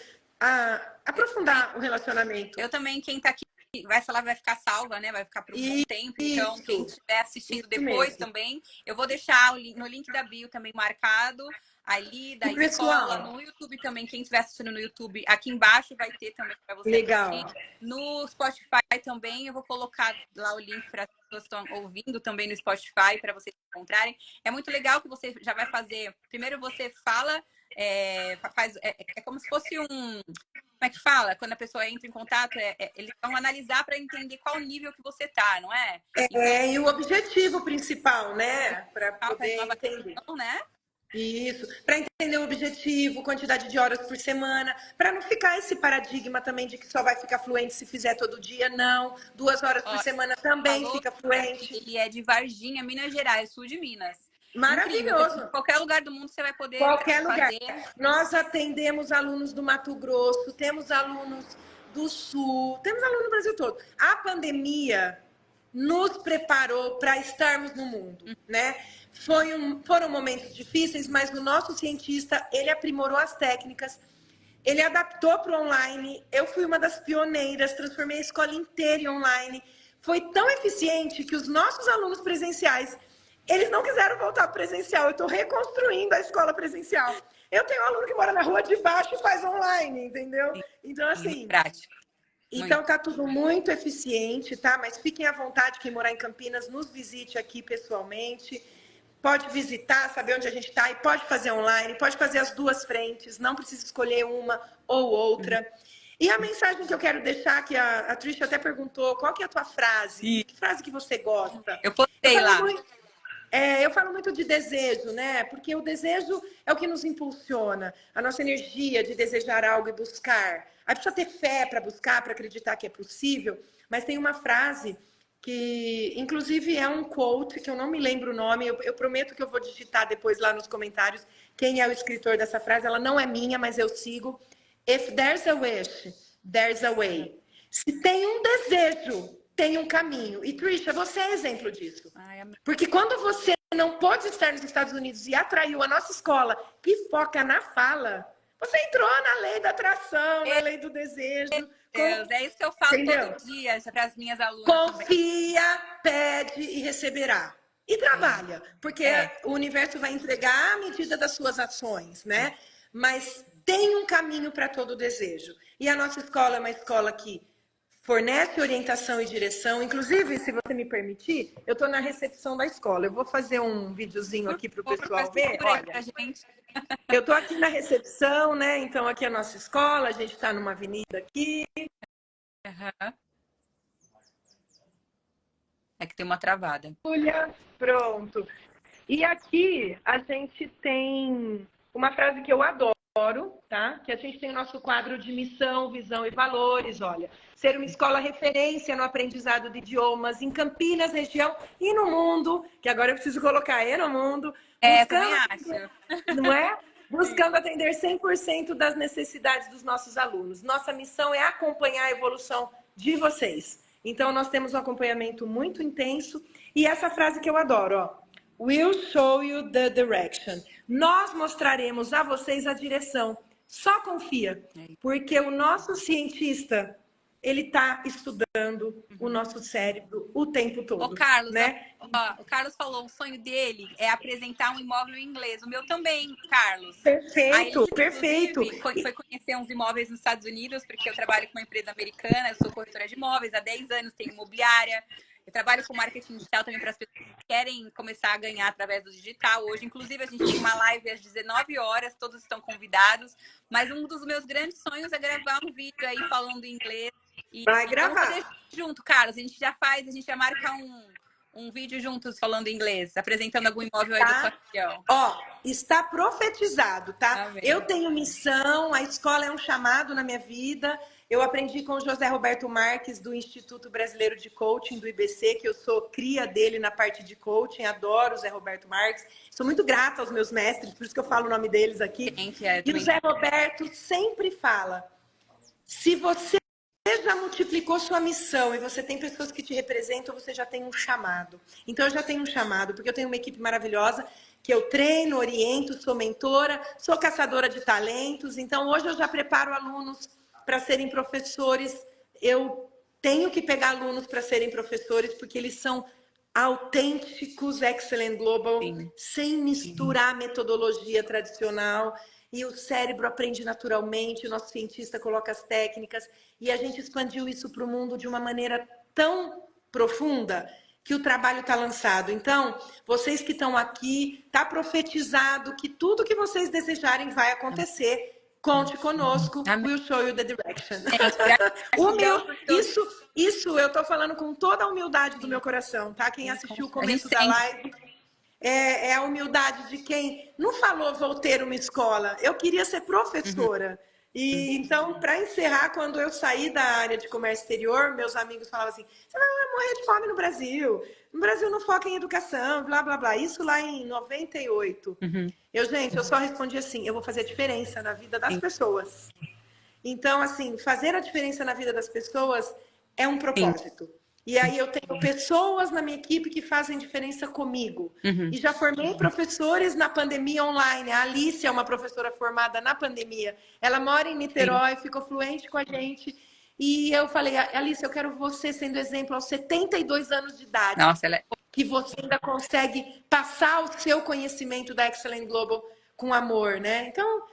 aprofundar o relacionamento. Eu também, quem tá aqui, essa live vai ficar salva, né? Vai ficar por um bom tempo. Então, quem estiver assistindo depois mesmo. Também, eu vou deixar no link da bio também marcado, ali da escola, no YouTube também. Quem estiver assistindo no YouTube, aqui embaixo vai ter também para você assistir. No Spotify também, eu vou colocar lá o link para as pessoas que estão ouvindo também no Spotify, para vocês encontrarem. É muito legal que você já vai fazer. Primeiro você fala, é como se fosse um... Como é que fala? Quando a pessoa entra em contato, eles vão analisar para entender qual nível que você tá, não é? Então, e o objetivo principal, né? Para poder entender. Né? Isso, para entender o objetivo, quantidade de horas por semana, para não ficar esse paradigma também de que só vai ficar fluente se fizer todo dia, não. 2 horas por semana também fica fluente. Ele é de Varginha, Minas Gerais, sul de Minas. Maravilhoso. Incrível. Qualquer lugar do mundo você vai poder Qualquer fazer. Lugar. Nós atendemos alunos do Mato Grosso, temos alunos do Sul, temos alunos do Brasil todo. A pandemia nos preparou para estarmos no mundo, né? Foram momentos difíceis, mas o nosso cientista, ele aprimorou as técnicas, ele adaptou para o online. Eu fui uma das pioneiras, transformei a escola inteira em online. Foi tão eficiente que os nossos alunos presenciais, eles não quiseram voltar presencial. Eu estou reconstruindo a escola presencial. Eu tenho um aluno que mora na rua de baixo e faz online, entendeu? Então, assim... Prático. Então, tá tudo muito eficiente, tá? Mas fiquem à vontade, quem morar em Campinas, nos visite aqui pessoalmente. Pode visitar, saber onde a gente está e pode fazer online, pode fazer as duas frentes, não precisa escolher uma ou outra. E a mensagem que eu quero deixar, que a Trisha até perguntou, qual que é a tua frase? Que frase que você gosta? Eu postei lá. Eu falo muito de desejo, né? Porque o desejo é o que nos impulsiona, a nossa energia de desejar algo e buscar. Aí precisa ter fé para buscar, para acreditar que é possível. Mas tem uma frase que, inclusive, é um quote, que eu não me lembro o nome, eu prometo que eu vou digitar depois lá nos comentários quem é o escritor dessa frase. Ela não é minha, mas eu sigo. If there's a wish, there's a way. Se tem um desejo, tem um caminho. E, Trisha, você é exemplo disso. Porque quando você não pôde estar nos Estados Unidos e atraiu a nossa escola, que foca na fala, você entrou na lei da atração, na lei do desejo. É isso que eu falo todo dia para as minhas alunas. Confia, pede e receberá. E trabalha, porque o universo vai entregar à medida das suas ações, né? Mas tem um caminho para todo desejo. E a nossa escola é uma escola que fornece orientação e direção. Inclusive, se você me permitir, eu estou na recepção da escola. Eu vou fazer um videozinho aqui para o pessoal ver. Olha, eu estou aqui na recepção, né? Então, aqui é a nossa escola. A gente está numa avenida aqui. É que tem uma travada. Pronto. E aqui a gente tem uma frase que eu adoro, tá? Que a gente tem o nosso quadro de missão, visão e valores, olha. Ser uma escola referência no aprendizado de idiomas em Campinas, região e no mundo, que agora eu preciso colocar no mundo. Também acho. Não é? Buscando atender 100% das necessidades dos nossos alunos. Nossa missão é acompanhar a evolução de vocês. Então, nós temos um acompanhamento muito intenso. E essa frase que eu adoro, ó. We'll show you the direction. Nós mostraremos a vocês a direção. Só confia. Porque o nosso cientista, ele está estudando o nosso cérebro o tempo todo. O Carlos, né? o Carlos falou, o sonho dele é apresentar um imóvel em inglês. O meu também, Carlos. Perfeito, Aí, perfeito. inclusive, foi conhecer uns imóveis nos Estados Unidos, porque eu trabalho com uma empresa americana, eu sou corretora de imóveis há 10 anos, tenho imobiliária. Eu trabalho com marketing digital também para as pessoas que querem começar a ganhar através do digital. Hoje, inclusive, a gente tem uma live às 19 horas, todos estão convidados. Mas um dos meus grandes sonhos é gravar um vídeo aí falando inglês. Vai Vamos gravar. fazer junto, Carlos. A gente já marca um vídeo juntos falando inglês, apresentando algum imóvel aí da sua região. Ó, está profetizado, tá? Amém. Eu tenho missão, a escola é um chamado na minha vida. Eu aprendi com o José Roberto Marques, do Instituto Brasileiro de Coaching, do IBC, que eu sou cria dele na parte de coaching, adoro o Zé Roberto Marques. Sou muito grata aos meus mestres, por isso que eu falo o nome deles aqui. E o Zé Roberto sempre fala, se você já multiplicou sua missão e você tem pessoas que te representam, você já tem um chamado. Então, eu já tenho um chamado, porque eu tenho uma equipe maravilhosa que eu treino, oriento, sou mentora, sou caçadora de talentos. Então, hoje eu já preparo alunos para serem professores. Eu tenho que pegar alunos para serem professores, porque eles são autênticos Excellent Global, sem misturar metodologia tradicional. E o cérebro aprende naturalmente, o nosso cientista coloca as técnicas, e a gente expandiu isso para o mundo de uma maneira tão profunda que o trabalho está lançado. Então, vocês que estão aqui, está profetizado que tudo que vocês desejarem vai acontecer. Conte conosco, we'll show you the direction. Isso eu estou falando com toda a humildade do meu coração, tá? Quem assistiu o começo da live... É a humildade de quem não falou vou ter uma escola. Eu queria ser professora. E então, para encerrar, quando eu saí da área de comércio exterior, meus amigos falavam assim, você vai morrer de fome no Brasil. No Brasil não foca em educação, blá, blá, blá. Isso lá em 98. Eu só respondi assim, eu vou fazer a diferença na vida das pessoas. Então, assim, fazer a diferença na vida das pessoas é um propósito. E aí eu tenho pessoas na minha equipe que fazem diferença comigo. E já formei professores na pandemia online. A Alice é uma professora formada na pandemia. Ela mora em Niterói, ficou fluente com a gente. E eu falei, Alice, eu quero você sendo exemplo aos 72 anos de idade. Nossa, ela é... Que você ainda consegue passar o seu conhecimento da Excellent Global com amor, né? Então,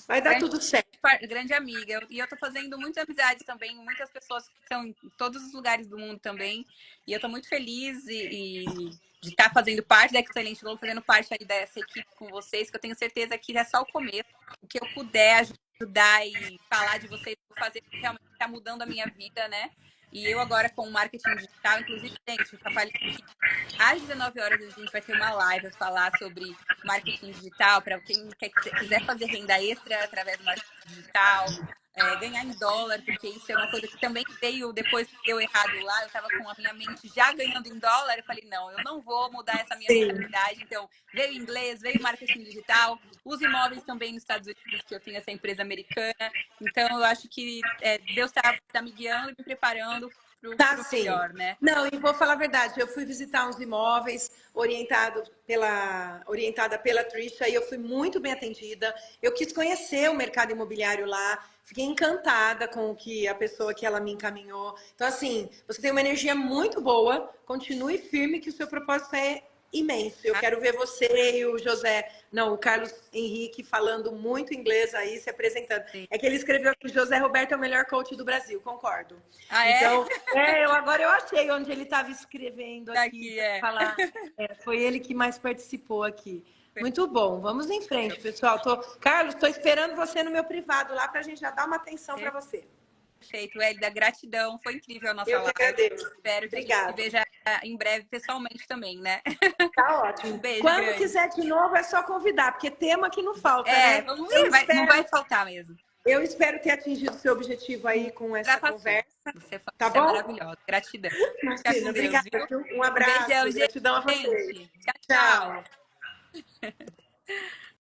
vai dar tudo certo. Grande amiga. E eu tô fazendo muitas amizades também, muitas pessoas que estão em todos os lugares do mundo também. E eu tô muito feliz de estar fazendo parte da Excelente Global, fazendo parte aí dessa equipe com vocês, que eu tenho certeza que é só o começo. O que eu puder ajudar e falar de vocês, vou fazer, realmente tá mudando a minha vida, né? E eu agora com o marketing digital, inclusive, gente, eu falei que às 19 horas a gente vai ter uma live a falar sobre marketing digital, para quem quiser fazer renda extra através do marketing digital, ganhar em dólar, porque isso é uma coisa que também veio depois que deu errado lá. Eu estava com a minha mente já ganhando em dólar, eu falei, não, eu não vou mudar essa minha mentalidade. Então, veio inglês, veio marketing digital, os imóveis também nos Estados Unidos, que eu tenho essa empresa americana. Então, eu acho que Deus está me guiando e me preparando Tá, pro sim. melhor, né? Não, e vou falar a verdade, eu fui visitar uns imóveis orientada pela Trisha e eu fui muito bem atendida. Eu quis conhecer o mercado imobiliário lá, fiquei encantada com o que a pessoa que ela me encaminhou. Então, assim, você tem uma energia muito boa, continue firme que o seu propósito é imenso. Eu quero ver você e o Carlos Henrique falando muito inglês aí, se apresentando. Sim. É que ele escreveu que o José Roberto é o melhor coach do Brasil, concordo. Então, agora eu achei onde ele estava escrevendo aqui. Falar. Foi ele que mais participou aqui. Muito bom, vamos em frente, pessoal. Carlos, estou esperando você no meu privado lá para a gente já dar uma atenção para você. Perfeito, Hélida, gratidão. Foi incrível a nossa live. Agradeço. Espero que a gente se veja em breve pessoalmente também, né? Tá ótimo. Beijo Quando grande. quiser de novo, é só convidar, porque tema que não falta, né? Não vai faltar mesmo. Eu espero ter atingido o seu objetivo aí com essa conversa. Você tá bom? Maravilhosa. Gratidão. Obrigada. Um abraço. Beijão, gente. Gratidão a vocês. Tchau.